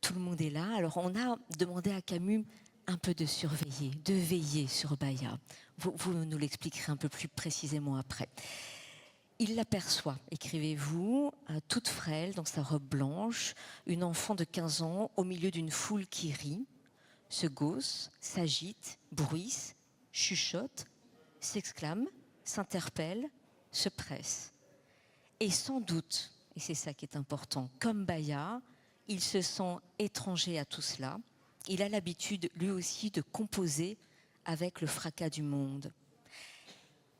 Speaker 1: tout le monde est là. Alors on a demandé à Camus un peu de surveiller, de veiller sur Baya. Vous nous l'expliquerez un peu plus précisément après. Il l'aperçoit, écrivez-vous, toute frêle dans sa robe blanche, une enfant de 15 ans au milieu d'une foule qui rit, se gausse, s'agite, bruisse, chuchote, s'exclame, s'interpelle, se presse. Et sans doute, et c'est ça qui est important, comme Baya, il se sent étranger à tout cela. Il a l'habitude, lui aussi, de composer avec le fracas du monde.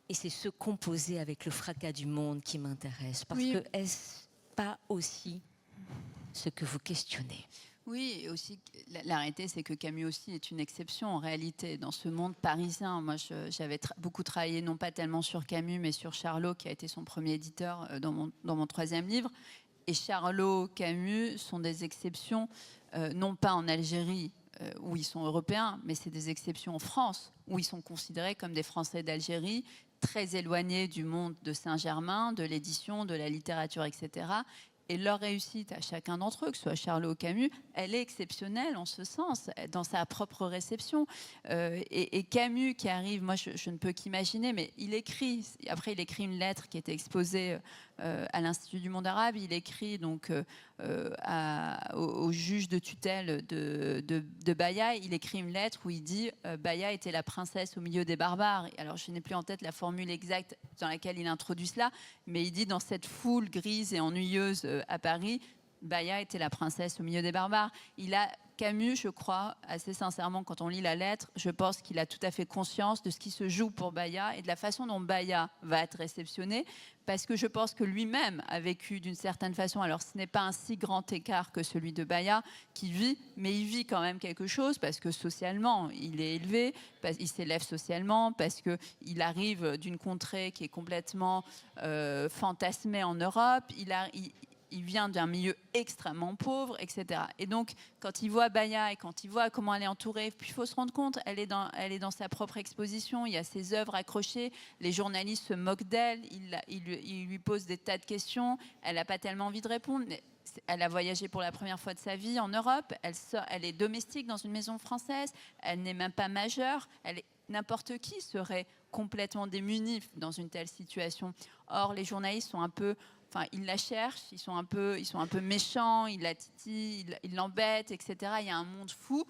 Speaker 1: Et c'est ce composer avec le fracas du monde qui m'intéresse. Parce que est-ce pas aussi ce que vous questionnez ?
Speaker 2: Oui, et aussi, la réalité, c'est que Camus aussi est une exception en réalité dans ce monde parisien. Moi, j'avais beaucoup travaillé, non pas tellement sur Camus, mais sur Charlot, qui a été son premier éditeur dans mon troisième livre. Et Charlot, Camus sont des exceptions, non pas en Algérie, où ils sont européens, mais c'est des exceptions en France, où ils sont considérés comme des Français d'Algérie, très éloignés du monde de Saint-Germain, de l'édition, de la littérature, etc. Et leur réussite à chacun d'entre eux, que ce soit Charlot ou Camus, elle est exceptionnelle en ce sens, dans sa propre réception. Et Camus qui arrive, moi je ne peux qu'imaginer, mais il écrit, après il écrit une lettre qui était exposée à l'Institut du monde arabe, il écrit donc au juge de tutelle de Baya, il écrit une lettre où il dit Baya était la princesse au milieu des barbares. Alors je n'ai plus en tête la formule exacte dans laquelle il introduit cela, mais il dit dans cette foule grise et ennuyeuse à Paris, Baya était la princesse au milieu des barbares. Camus, je crois, assez sincèrement, quand on lit la lettre, je pense qu'il a tout à fait conscience de ce qui se joue pour Baya et de la façon dont Baya va être réceptionné, parce que je pense que lui-même a vécu d'une certaine façon, alors ce n'est pas un si grand écart que celui de Baya, qui vit, mais il vit quand même quelque chose, parce que socialement, il est élevé, il s'élève socialement, parce qu'il arrive d'une contrée qui est complètement fantasmée en Europe, il vient d'un milieu extrêmement pauvre, etc. Et donc, quand il voit Baya et quand il voit comment elle est entourée, puis il faut se rendre compte, elle est dans sa propre exposition, il y a ses œuvres accrochées, les journalistes se moquent d'elle, il lui pose des tas de questions, elle n'a pas tellement envie de répondre, mais elle a voyagé pour la première fois de sa vie en Europe, elle est domestique dans une maison française, elle n'est même pas majeure, n'importe qui serait complètement démuni dans une telle situation. Or, les journalistes sont un peu... Enfin, ils la cherchent, ils sont un peu méchants, ils la titillent, ils l'embêtent, etc. Il y a un monde fou.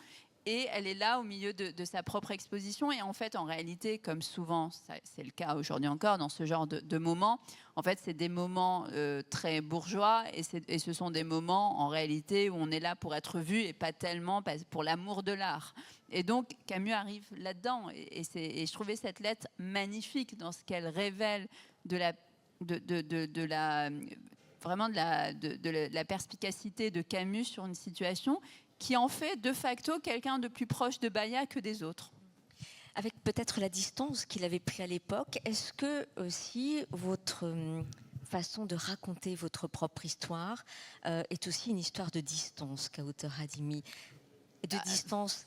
Speaker 2: Et elle est là au milieu de sa propre exposition. Et en fait, en réalité, comme souvent, c'est le cas aujourd'hui encore, dans ce genre de moments, en fait, c'est des moments très bourgeois. Et ce sont des moments, en réalité, où on est là pour être vu et pas tellement pour l'amour de l'art. Et donc, Camus arrive là-dedans. Et je trouvais cette lettre magnifique dans ce qu'elle révèle de la perspicacité de Camus sur une situation qui en fait de facto quelqu'un de plus proche de Baya que des autres.
Speaker 1: Avec peut-être la distance qu'il avait pris à l'époque, est-ce que aussi votre façon de raconter votre propre histoire est aussi une histoire de distance, Kawthar Hadimi, de distance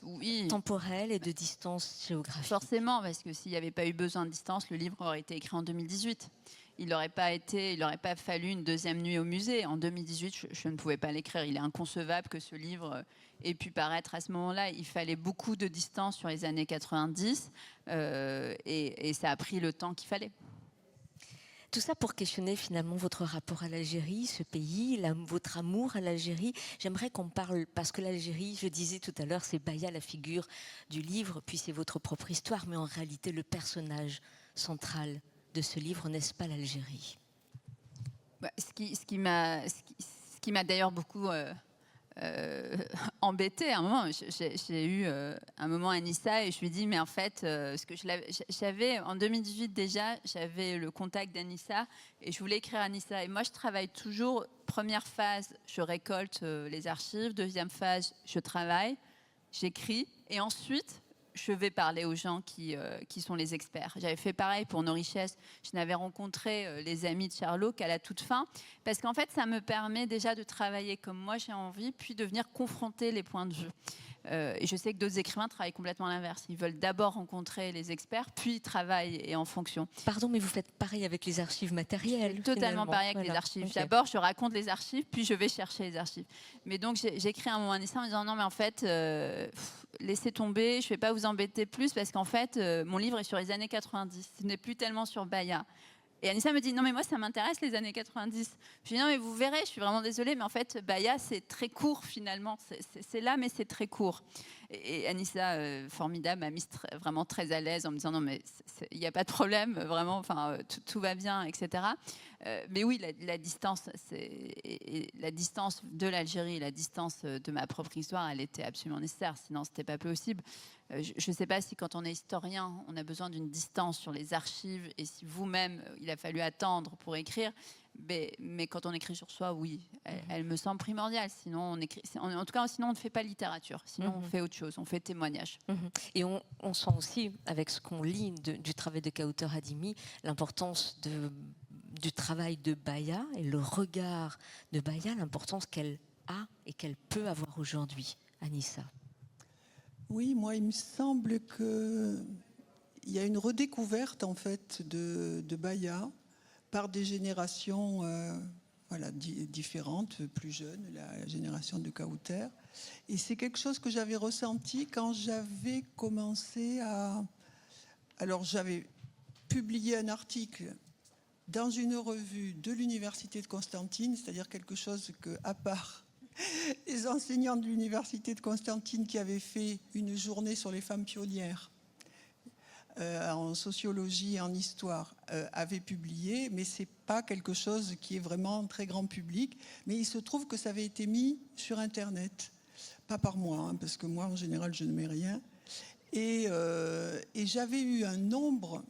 Speaker 1: temporelle et de distance géographique?
Speaker 2: Forcément, parce que s'il n'y avait pas eu besoin de distance, le livre aurait été écrit en 2018. Il n'aurait pas fallu une deuxième nuit au musée. En 2018, je ne pouvais pas l'écrire. Il est inconcevable que ce livre ait pu paraître à ce moment-là. Il fallait beaucoup de distance sur les années 90 et ça a pris le temps qu'il fallait.
Speaker 1: Tout ça pour questionner finalement votre rapport à l'Algérie, ce pays, votre amour à l'Algérie. J'aimerais qu'on parle, parce que l'Algérie, je disais tout à l'heure, c'est Baya la figure du livre, puis c'est votre propre histoire, mais en réalité le personnage central de ce livre, n'est-ce pas l'Algérie?
Speaker 2: Ce qui m'a d'ailleurs beaucoup embêtée à un moment. J'ai eu un moment à Nissa et je lui ai dit, mais en fait, j'avais en 2018 déjà, j'avais le contact d'Anissa et je voulais écrire à Anissa. Et moi, je travaille toujours, première phase, je récolte les archives, deuxième phase, je travaille, j'écris et ensuite, je vais parler aux gens qui sont les experts. J'avais fait pareil pour Nos Richesses. Je n'avais rencontré les amis de Charlot qu'à la toute fin, parce qu'en fait, ça me permet déjà de travailler comme moi j'ai envie, puis de venir confronter les points de vue. Et je sais que d'autres écrivains travaillent complètement l'inverse. Ils veulent d'abord rencontrer les experts, puis ils travaillent et en fonction.
Speaker 1: Pardon, mais vous faites pareil avec les archives matérielles.
Speaker 2: Totalement pareil avec les archives. Okay. D'abord, je raconte les archives, puis je vais chercher les archives. Mais donc, j'ai écrit un moment à Nissa en disant non, mais en fait, laissez tomber, je ne vais pas vous embêter plus, parce qu'en fait, mon livre est sur les années 90. Ce n'est plus tellement sur Baya. Et Anissa me dit, non mais moi ça m'intéresse les années 90. Je dis, non mais vous verrez, je suis vraiment désolée, mais en fait Baya c'est très court finalement, c'est là mais c'est très court. Et Anissa, formidable, m'a mis vraiment très à l'aise en me disant, non mais il n'y a pas de problème, vraiment, enfin tout va bien, etc. Mais oui, la distance de l'Algérie, la distance de ma propre histoire, elle était absolument nécessaire, sinon c'était pas possible. Je ne sais pas si quand on est historien, on a besoin d'une distance sur les archives et si vous-même, il a fallu attendre pour écrire. Mais quand on écrit sur soi, oui, elle me semble primordiale. Sinon, en tout cas, sinon on ne fait pas littérature. Sinon, on fait autre chose, on fait témoignage.
Speaker 1: Et on sent aussi, avec ce qu'on lit du travail de Kawther Hadimi, l'importance du travail de Baya et le regard de Baya, l'importance qu'elle a et qu'elle peut avoir aujourd'hui. Anissa.
Speaker 3: Oui, moi, il me semble qu'il y a une redécouverte, en fait, de Baya par des générations différentes, plus jeunes, la génération de Kawther. Et c'est quelque chose que j'avais ressenti quand j'avais commencé à... Alors, j'avais publié un article dans une revue de l'Université de Constantine, c'est-à-dire quelque chose que, à part les enseignants de l'université de Constantine qui avaient fait une journée sur les femmes pionnières en sociologie et en histoire avaient publié, mais ce n'est pas quelque chose qui est vraiment très grand public. Mais il se trouve que ça avait été mis sur Internet, pas par moi, hein, parce que moi, en général, je ne mets rien. Et j'avais eu un nombre...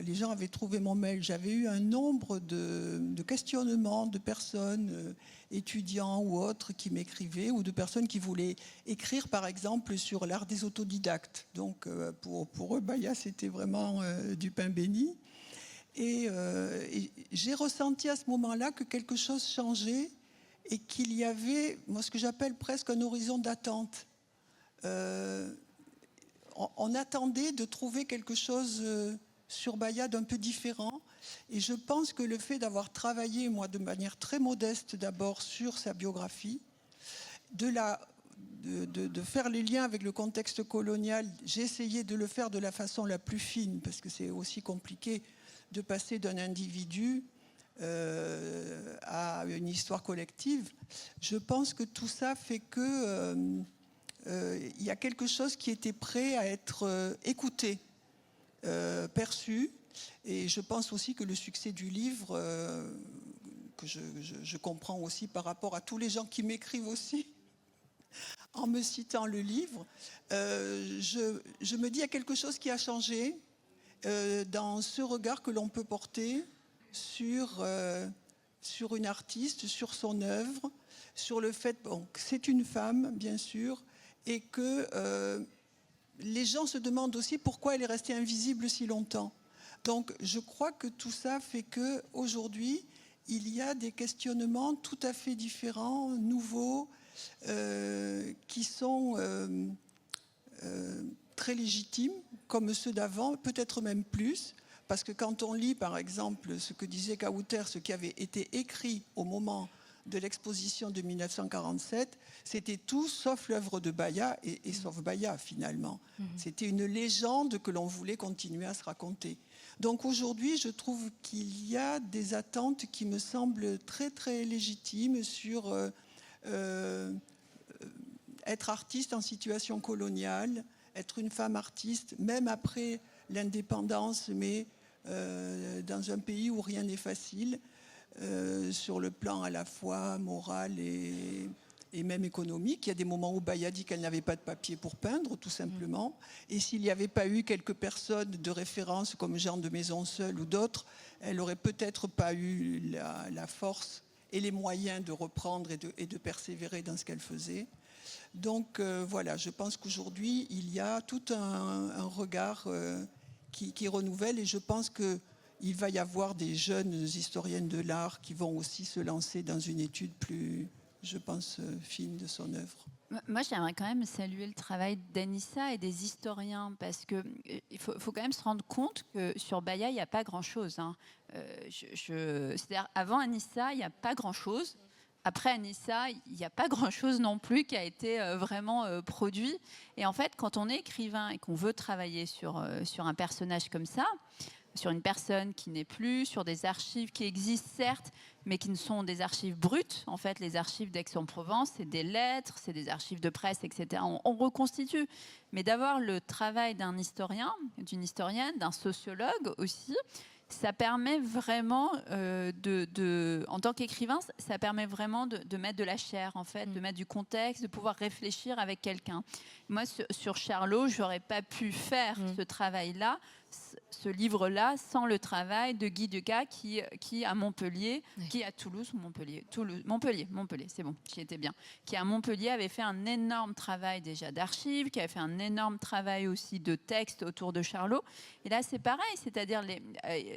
Speaker 3: les gens avaient trouvé mon mail, j'avais eu un nombre de questionnements de personnes, étudiants ou autres, qui m'écrivaient, ou de personnes qui voulaient écrire, par exemple, sur l'art des autodidactes. Donc, pour eux, Baya, c'était vraiment du pain béni. Et j'ai ressenti à ce moment-là que quelque chose changeait et qu'il y avait, moi, ce que j'appelle presque un horizon d'attente. On attendait de trouver quelque chose... sur Baya d'un peu différent. Et je pense que le fait d'avoir travaillé, moi, de manière très modeste d'abord sur sa biographie, de faire les liens avec le contexte colonial, j'ai essayé de le faire de la façon la plus fine, parce que c'est aussi compliqué de passer d'un individu à une histoire collective. Je pense que tout ça fait que y a quelque chose qui était prêt à être écouté, perçu, et je pense aussi que le succès du livre, que je comprends aussi par rapport à tous les gens qui m'écrivent aussi, en me citant le livre, je me dis il y a quelque chose qui a changé dans ce regard que l'on peut porter sur une artiste, sur son œuvre, sur le fait que c'est une femme, bien sûr, et que... les gens se demandent aussi pourquoi elle est restée invisible si longtemps. Donc, je crois que tout ça fait qu'aujourd'hui, il y a des questionnements tout à fait différents, nouveaux, qui sont très légitimes, comme ceux d'avant, peut-être même plus, parce que quand on lit, par exemple, ce que disait Kawther, ce qui avait été écrit au moment de l'exposition de 1947, c'était tout sauf l'œuvre de Baya et sauf Baya finalement. C'était une légende que l'on voulait continuer à se raconter. Donc aujourd'hui, je trouve qu'il y a des attentes qui me semblent très très légitimes sur être artiste en situation coloniale, être une femme artiste, même après l'indépendance, mais dans un pays où rien n'est facile, sur le plan à la fois moral et même économique. Il y a des moments où Baya dit qu'elle n'avait pas de papier pour peindre, tout simplement. Et s'il n'y avait pas eu quelques personnes de référence, comme Jean de Maisonseul ou d'autres, elle n'aurait peut-être pas eu la force et les moyens de reprendre et de persévérer dans ce qu'elle faisait. Donc voilà, je pense qu'aujourd'hui, il y a tout un regard qui renouvelle, et je pense qu'il va y avoir des jeunes historiennes de l'art qui vont aussi se lancer dans une étude plus, je pense, fine de son œuvre.
Speaker 2: Moi, j'aimerais quand même saluer le travail d'Anissa et des historiens, parce qu'il faut quand même se rendre compte que sur Baya, il n'y a pas grand-chose. Hein. C'est-à-dire, avant Anissa, il n'y a pas grand-chose. Après Anissa, il n'y a pas grand-chose non plus qui a été vraiment produit. Et en fait, quand on est écrivain et qu'on veut travailler sur un personnage comme ça, sur une personne qui n'est plus, sur des archives qui existent certes, mais qui ne sont des archives brutes. En fait, les archives d'Aix-en-Provence, c'est des lettres, c'est des archives de presse, etc. On reconstitue. Mais d'avoir le travail d'un historien, d'une historienne, d'un sociologue aussi, ça permet vraiment en tant qu'écrivain, ça permet vraiment de mettre de la chair, en fait, de mettre du contexte, de pouvoir réfléchir avec quelqu'un. Moi, sur Charlot, je n'aurais pas pu faire ce travail-là, ce livre-là, sans le travail de Guy Decazes qui à Montpellier, qui à Toulouse ou Montpellier, c'est bon, j'y étais bien, qui à Montpellier avait fait un énorme travail déjà d'archives, qui avait fait un énorme travail aussi de texte autour de Charlot. Et là, c'est pareil, c'est-à-dire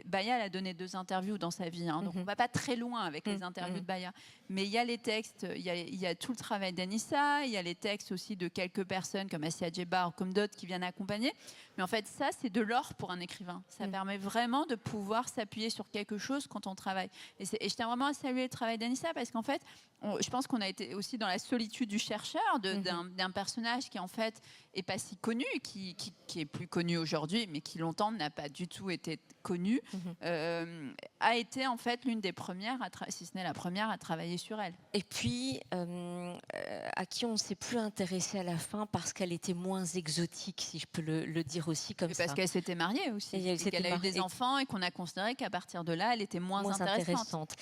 Speaker 2: Baya a donné 2 interviews dans sa vie, hein, donc on ne va pas très loin avec les interviews de Baya. Mais il y a les textes, il y a tout le travail d'Anissa, il y a les textes aussi de quelques personnes comme Assia Djebar ou comme d'autres qui viennent accompagner. Mais en fait, ça, c'est de l'or pour un écrivain. Ça permet vraiment de pouvoir s'appuyer sur quelque chose quand on travaille. Et je tiens vraiment à saluer le travail d'Anissa, parce qu'en fait, je pense qu'on a été aussi dans la solitude du chercheur, d'un personnage qui en fait est pas si connu, qui est plus connu aujourd'hui, mais qui longtemps n'a pas du tout été connu, a été en fait l'une des premières, si ce n'est la première, à travailler sur elle.
Speaker 1: Et puis, à qui on ne s'est plus intéressé à la fin parce qu'elle était moins exotique, si je peux le dire aussi comme ça.
Speaker 2: Parce qu'elle s'était mariée aussi, et qu'elle a eu des enfants, et qu'on a considéré qu'à partir de là, elle était moins intéressante.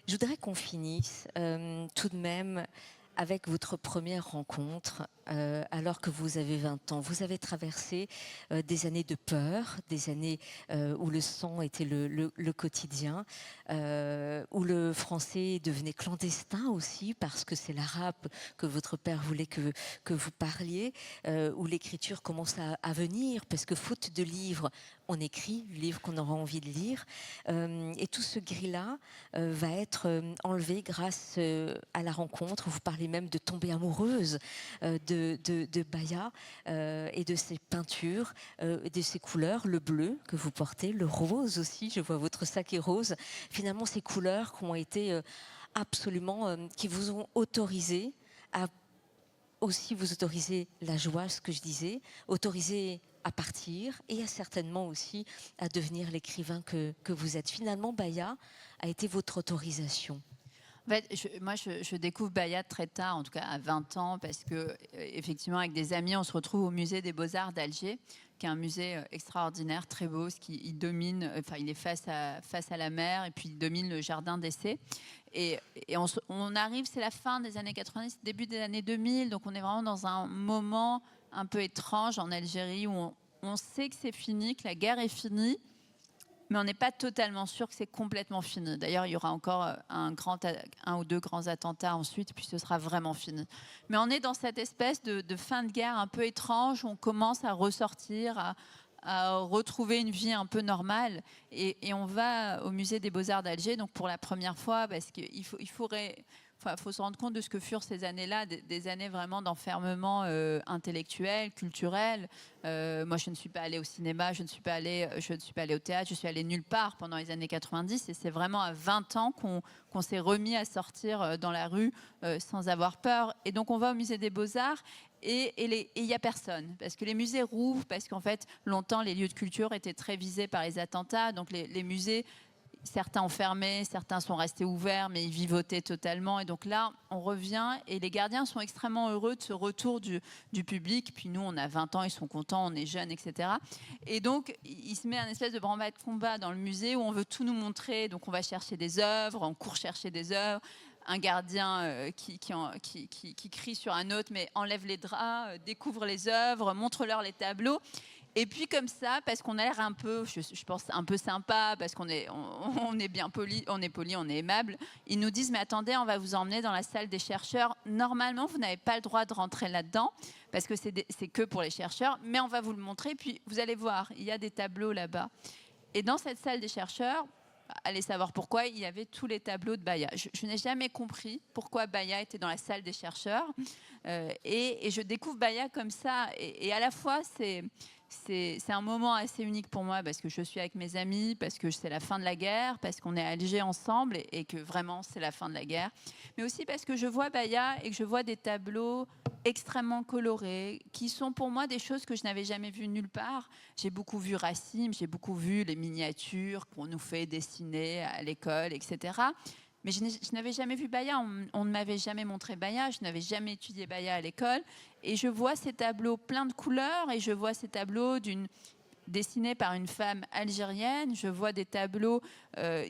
Speaker 1: Je voudrais qu'on finisse tout de même avec votre première rencontre, alors que vous avez 20 ans. Vous avez traversé des années de peur, des années où le sang était le quotidien, où le français devenait clandestin aussi, parce que c'est l'arabe que votre père voulait que vous parliez, où l'écriture commence à venir, parce que faute de livres, on écrit le livre qu'on aura envie de lire. Et tout ce gris-là va être enlevé grâce à la rencontre. Vous parlez même de tomber amoureuse de Baya et de ses peintures, de ses couleurs, le bleu que vous portez, le rose aussi, je vois votre sac est rose. Finalement, ces couleurs qui ont été absolument, qui vous ont autorisé à aussi vous autoriser la joie, ce que je disais, autoriser à partir et certainement aussi à devenir l'écrivain que vous êtes. Finalement, Baya a été votre autorisation.
Speaker 2: En fait, je découvre Baya très tard, en tout cas à 20 ans, parce que effectivement, avec des amis, on se retrouve au musée des Beaux-Arts d'Alger, qui est un musée extraordinaire, très beau, il domine, enfin, il est face à la mer, et puis il domine le jardin d'essai. Et on arrive, c'est la fin des années 90, début des années 2000, donc on est vraiment dans un moment un peu étrange en Algérie, où on sait que c'est fini, que la guerre est finie, mais on n'est pas totalement sûr que c'est complètement fini. D'ailleurs, il y aura encore un ou 2 grands attentats ensuite, puis ce sera vraiment fini. Mais on est dans cette espèce de fin de guerre un peu étrange, où on commence à ressortir, à retrouver une vie un peu normale. Et on va au musée des Beaux-Arts d'Alger, donc pour la première fois, parce qu'il faut se rendre compte de ce que furent ces années-là, des années vraiment d'enfermement intellectuel, culturel. Moi, je ne suis pas allée au cinéma, je ne suis pas allée au théâtre, je suis allée nulle part pendant les années 90. Et c'est vraiment à 20 ans qu'on s'est remis à sortir dans la rue sans avoir peur. Et donc, on va au musée des Beaux-Arts. et il n'y a personne. Parce que les musées rouvrent, parce qu'en fait, longtemps, les lieux de culture étaient très visés par les attentats. Donc les musées, certains ont fermé, certains sont restés ouverts, mais ils vivotaient totalement. Et donc là, on revient et les gardiens sont extrêmement heureux de ce retour du public. Puis nous, on a 20 ans, ils sont contents, on est jeunes, etc. Et donc, il se met un espèce de branle-bas de combat dans le musée où on veut tout nous montrer. Donc on va chercher des œuvres, on court chercher des œuvres. Un gardien qui crie sur un autre, mais enlève les draps, découvre les œuvres, montre-leur les tableaux. Et puis comme ça, parce qu'on a l'air un peu, je pense, un peu sympa, parce qu'on est, on est bien poli, on est aimable, ils nous disent, mais attendez, on va vous emmener dans la salle des chercheurs. Normalement, vous n'avez pas le droit de rentrer là-dedans, parce que c'est que pour les chercheurs, mais on va vous le montrer, puis vous allez voir, il y a des tableaux là-bas. Et dans cette salle des chercheurs, allez savoir pourquoi, il y avait tous les tableaux de Baya. Je n'ai jamais compris pourquoi Baya était dans la salle des chercheurs. Et je découvre Baya comme ça. Et à la fois, c'est un moment assez unique pour moi parce que je suis avec mes amis, parce que c'est la fin de la guerre, parce qu'on est à Alger ensemble et que vraiment c'est la fin de la guerre. Mais aussi parce que je vois Baya et que je vois des tableaux extrêmement colorés qui sont pour moi des choses que je n'avais jamais vues nulle part. J'ai beaucoup vu Racine, j'ai beaucoup vu les miniatures qu'on nous fait dessiner à l'école, etc. Mais je n'avais jamais vu Baya, on ne m'avait jamais montré Baya, je n'avais jamais étudié Baya à l'école. Et je vois ces tableaux pleins de couleurs et je vois ces tableaux dessinés par une femme algérienne. Je vois des tableaux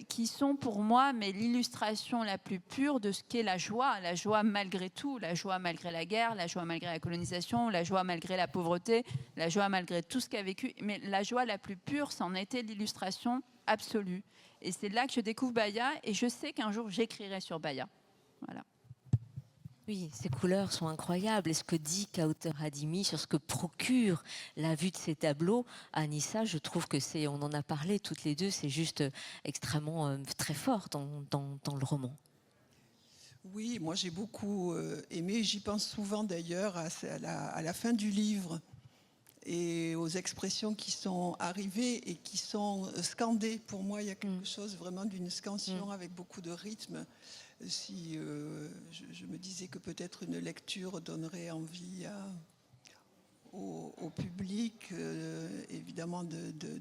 Speaker 2: qui sont pour moi mais l'illustration la plus pure de ce qu'est la joie malgré tout, la joie malgré la guerre, la joie malgré la colonisation, la joie malgré la pauvreté, la joie malgré tout ce qu'a vécu. Mais la joie la plus pure, c'en était l'illustration absolue. Et c'est là que je découvre Baya et je sais qu'un jour j'écrirai sur Baya. Voilà.
Speaker 1: Oui, ces couleurs sont incroyables. Et ce que dit Kauter Hadimi sur ce que procure la vue de ces tableaux, Anissa, je trouve que on en a parlé toutes les deux, c'est juste extrêmement très fort dans le roman.
Speaker 3: Oui, moi j'ai beaucoup aimé, j'y pense souvent d'ailleurs à la fin du livre et aux expressions qui sont arrivées et qui sont scandées. Pour moi, il y a quelque chose vraiment d'une scansion avec beaucoup de rythme. Si je me disais que peut-être une lecture donnerait envie au public, évidemment,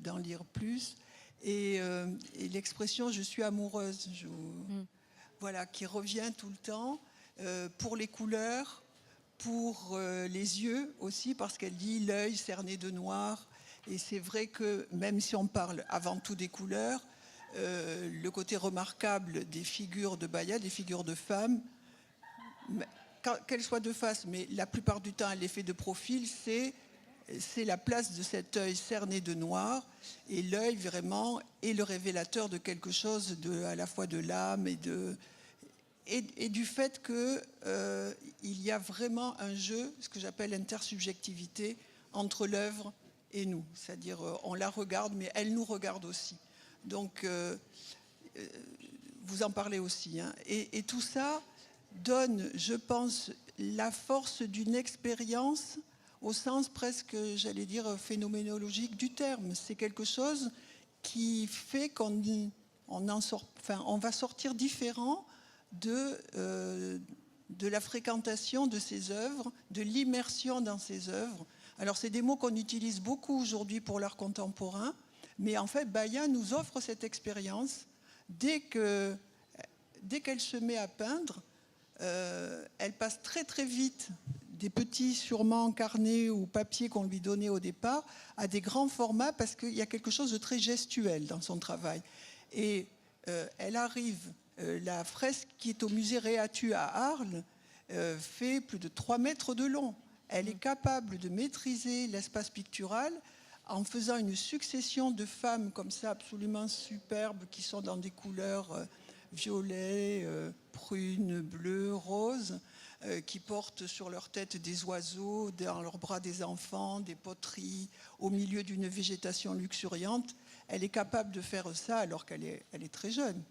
Speaker 3: d'en lire plus. Et l'expression « je suis amoureuse », voilà, qui revient tout le temps, pour les couleurs, pour les yeux aussi, parce qu'elle dit l'œil cerné de noir. Et c'est vrai que même si on parle avant tout des couleurs, le côté remarquable des figures de Baya, des figures de femmes, qu'elles soient de face, mais la plupart du temps, l'effet de profil, c'est la place de cet œil cerné de noir. Et l'œil, vraiment, est le révélateur de quelque chose à la fois de l'âme et du fait qu'il y a vraiment un jeu, ce que j'appelle l'intersubjectivité, entre l'œuvre et nous. C'est-à-dire, on la regarde, mais elle nous regarde aussi. Donc, vous en parlez aussi. Hein. Et tout ça donne, je pense, la force d'une expérience au sens presque, j'allais dire, phénoménologique du terme. C'est quelque chose qui fait qu'on va sortir différent de la fréquentation de ces œuvres, de l'immersion dans ces œuvres. Alors, c'est des mots qu'on utilise beaucoup aujourd'hui pour l'art contemporain, mais en fait, Baya nous offre cette expérience. Dès qu'elle se met à peindre, elle passe très très vite des petits sûrement carnets ou papiers qu'on lui donnait au départ à des grands formats parce qu'il y a quelque chose de très gestuel dans son travail. Et elle arrive, la fresque qui est au musée Réatu à Arles fait plus de 3 mètres de long. Elle est capable de maîtriser l'espace pictural en faisant une succession de femmes comme ça absolument superbes qui sont dans des couleurs violet, prune, bleu, rose, qui portent sur leur tête des oiseaux, dans leurs bras des enfants, des poteries, au milieu d'une végétation luxuriante. Elle est capable de faire ça alors qu'elle est très jeune.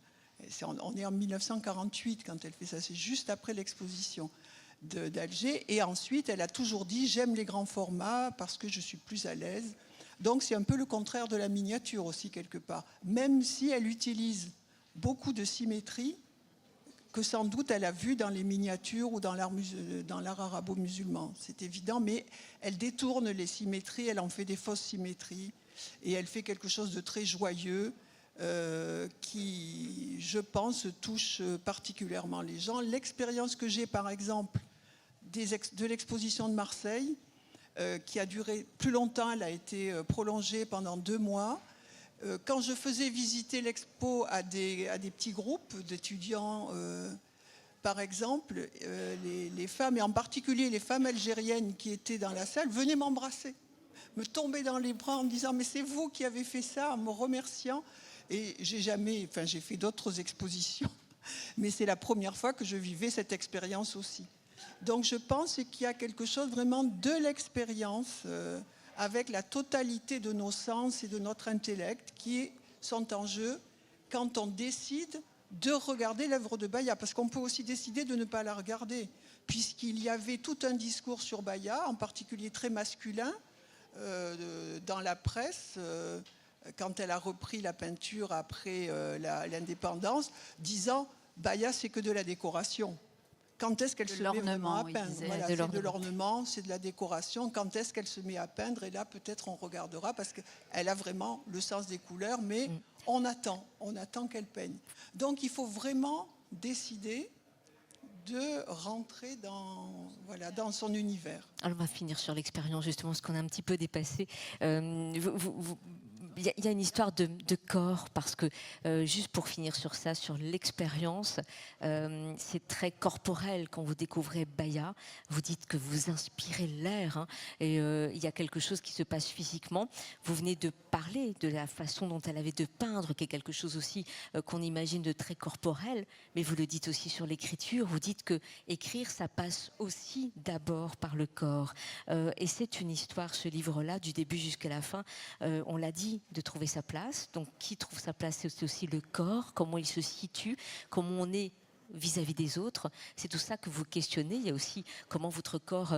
Speaker 3: On est en 1948 quand elle fait ça, c'est juste après l'exposition d'Alger. Et ensuite, elle a toujours dit « j'aime les grands formats parce que je suis plus à l'aise ». Donc c'est un peu le contraire de la miniature aussi quelque part, même si elle utilise beaucoup de symétrie, que sans doute elle a vu dans les miniatures ou dans l'art arabo-musulman. C'est évident, mais elle détourne les symétries, elle en fait des fausses symétries, et elle fait quelque chose de très joyeux qui, je pense, touche particulièrement les gens. L'expérience que j'ai, par exemple, de l'exposition de Marseille, qui a duré plus longtemps, elle a été prolongée pendant 2 mois. Quand je faisais visiter l'expo à des petits groupes d'étudiants, par exemple, les femmes, et en particulier les femmes algériennes qui étaient dans la salle, venaient m'embrasser, me tomber dans les bras en me disant « mais c'est vous qui avez fait ça », en me remerciant. Et j'ai fait d'autres expositions, mais c'est la première fois que je vivais cette expérience aussi. Donc je pense qu'il y a quelque chose vraiment de l'expérience avec la totalité de nos sens et de notre intellect qui sont en jeu quand on décide de regarder l'œuvre de Baya, parce qu'on peut aussi décider de ne pas la regarder, puisqu'il y avait tout un discours sur Baya, en particulier très masculin, dans la presse, quand elle a repris la peinture après l'indépendance, disant « Baya, c'est que de la décoration ». Quand est-ce qu'elle se met vraiment à peindre? Voilà, c'est de l'ornement, c'est de la décoration. Quand est-ce qu'elle se met à peindre? Et là, peut-être on regardera, parce qu'elle a vraiment le sens des couleurs, mais on attend qu'elle peigne. Donc il faut vraiment décider de rentrer dans son univers.
Speaker 1: Alors on va finir sur l'expérience, justement, parce qu'on a un petit peu dépassé. Il y a une histoire de corps, parce que, juste pour finir sur ça, sur l'expérience, c'est très corporel quand vous découvrez Baya. Vous dites que vous inspirez l'air, hein, et il y a quelque chose qui se passe physiquement. Vous venez de parler de la façon dont elle avait de peindre, qui est quelque chose aussi qu'on imagine de très corporel, mais vous le dites aussi sur l'écriture. Vous dites que écrire, ça passe aussi d'abord par le corps. Et c'est une histoire, ce livre-là, du début jusqu'à la fin. On l'a dit, de trouver sa place. Donc, qui trouve sa place, c'est aussi le corps, comment il se situe, comment on est vis-à-vis des autres. C'est tout ça que vous questionnez. Il y a aussi comment votre corps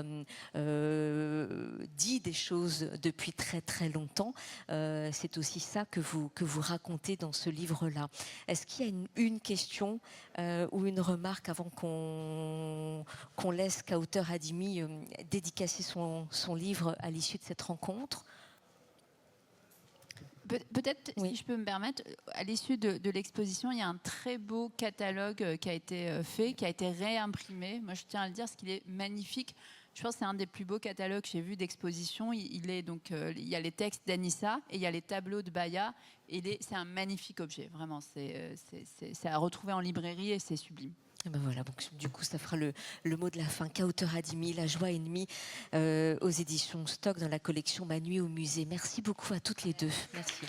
Speaker 1: dit des choses depuis très très longtemps. C'est aussi ça que vous racontez dans ce livre-là. Est-ce qu'il y a une question ou une remarque avant qu'on laisse Kawther Hadimi dédicacer son livre à l'issue de cette rencontre?
Speaker 2: Peut-être,
Speaker 1: oui.
Speaker 2: Si je peux me permettre, à l'issue de l'exposition, il y a un très beau catalogue qui a été fait, qui a été réimprimé. Moi, je tiens à le dire, parce qu'il est magnifique. Je pense que c'est un des plus beaux catalogues que j'ai vu d'exposition. Il y a les textes d'Anissa et il y a les tableaux de Baya. Et c'est un magnifique objet, vraiment. C'est à retrouver en librairie et c'est sublime.
Speaker 1: Et ben voilà, donc du coup, ça fera le mot de la fin. Kawther Hadimi, La joie ennemie, aux éditions Stock, dans la collection Ma nuit au musée. Merci beaucoup à toutes les deux. Merci.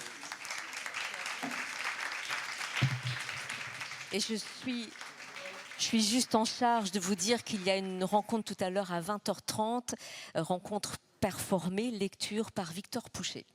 Speaker 1: Et je suis juste en charge de vous dire qu'il y a une rencontre tout à l'heure à 20h30, rencontre performée, lecture par Victor Pouchet.